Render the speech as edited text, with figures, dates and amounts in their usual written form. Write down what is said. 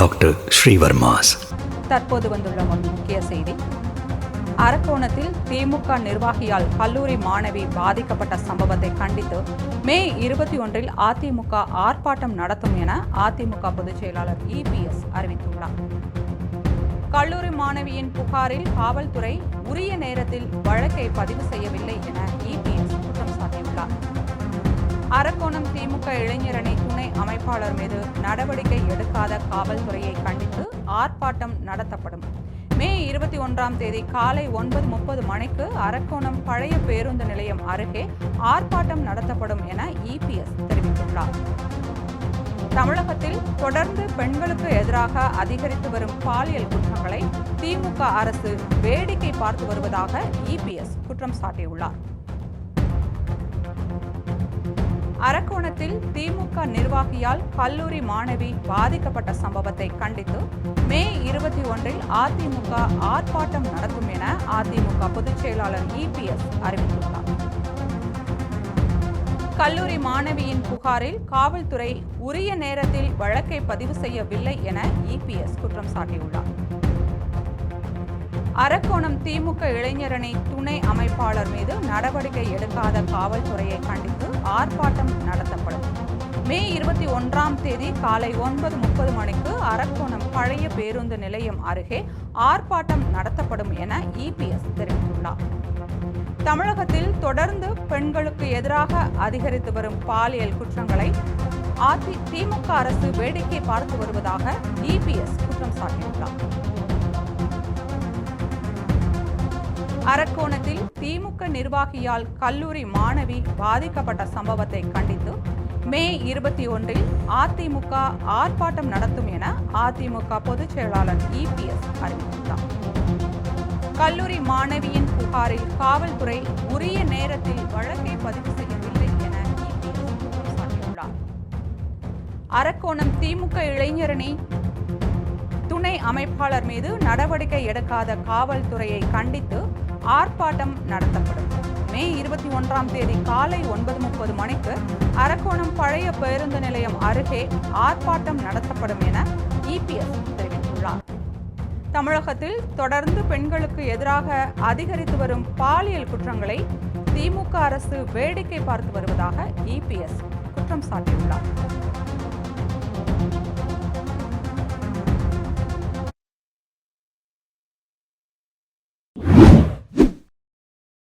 Doctor Srivarma's. தற்போது வந்துள்ள முக்கிய செய்தி. அரக்கோணத்தில் திமுக நிர்வாகியால் கல்லூரி மாணவி பாதிக்கப்பட்ட சம்பவத்தை கண்டித்து மே 21 அதிமுக ஆர்ப்பாட்டம் நடத்தும் என அதிமுக பொதுச் செயலாளர் EPS அறிவித்துள்ளார். கல்லூரி மாணவியின் புகாரில் காவல்துறை உரிய நேரத்தில் வழக்கை பதிவு செய்யவில்லை என EPS குற்றம் சாட்டியுள்ளார். அரக்கோணம் திமுக இளைஞரணி துணை அமைப்பாளர் மீது நடவடிக்கை எடுக்காத காவல்துறையை கண்டித்து ஆர்ப்பாட்டம் நடத்தப்படும். மே 21 காலை 9:30 மணிக்கு அரக்கோணம் பழைய பேருந்து நிலையம் அருகே ஆர்ப்பாட்டம் நடத்தப்படும் என EPS தெரிவித்துள்ளார். தமிழகத்தில் தொடர்ந்து பெண்களுக்கு எதிராக அதிகரித்து வரும் பாலியல் குற்றங்களை திமுக அரசு வேடிக்கை பார்த்து வருவதாக EPS குற்றம் சாட்டியுள்ளார். அரக்கோணத்தில் திமுக நிர்வாகியால் கல்லூரி மாணவி பாதிக்கப்பட்ட சம்பவத்தை கண்டித்து மே 21 அதிமுக ஆர்ப்பாட்டம் நடத்தும் என அதிமுக பொதுச் செயலாளர் EPS அறிவித்துள்ளார். கல்லூரி மாணவியின் புகாரில் காவல்துறை உரிய நேரத்தில் வழக்கை பதிவு செய்யவில்லை என EPS குற்றம் சாட்டியுள்ளார். அரக்கோணம் திமுக இளைஞரணி துணை அமைப்பாளர் மீது நடவடிக்கை எடுக்காத காவல்துறையை கண்டித்து ஆர்ப்பாட்டம் நடத்தப்படும். மே 21 காலை 9:30 மணிக்கு அரக்கோணம் பழைய பேருந்து நிலையம் அருகே ஆர்ப்பாட்டம் நடத்தப்படும் என EPS தெரிவித்துள்ளார். தமிழகத்தில் தொடர்ந்து பெண்களுக்கு எதிராக அதிகரித்து வரும் பாலியல் குற்றங்களை திமுக அரசு வேடிக்கை பார்த்து வருவதாக EPS குற்றம் சாட்டியுள்ளார். அரக்கோணத்தில் திமுக நிர்வாகியால் கல்லூரி மாணவி பாதிக்கப்பட்ட சம்பவத்தை கண்டித்து மே 21 அதிமுக ஆர்ப்பாட்டம் நடத்தும் என அதிமுக பொதுச் செயலாளர் EPS அறிவித்துள்ளார். கல்லூரி மாணவியின் புகாரில் காவல்துறை உரிய நேரத்தில் வழக்கை பதிவு செய்யவில்லை என EPS குற்றம் சாட்டியுள்ளார். அரக்கோணம் திமுக இளைஞரணி துணை அமைப்பாளர் மீது நடவடிக்கை எடுக்காத காவல்துறையை கண்டித்து ஆர்ப்பாட்டம் நடத்தப்படும். மே 21 காலை 9:30 மணிக்கு அரக்கோணம் பழைய பேருந்து நிலையம் அருகே ஆர்ப்பாட்டம் நடத்தப்படும் என EPS தெரிவித்துள்ளார். தமிழகத்தில் தொடர்ந்து பெண்களுக்கு எதிராக அதிகரித்து வரும் பாலியல் குற்றங்களை திமுக அரசு வேடிக்கை பார்த்து வருவதாக EPS குற்றம் சாட்டியுள்ளார்.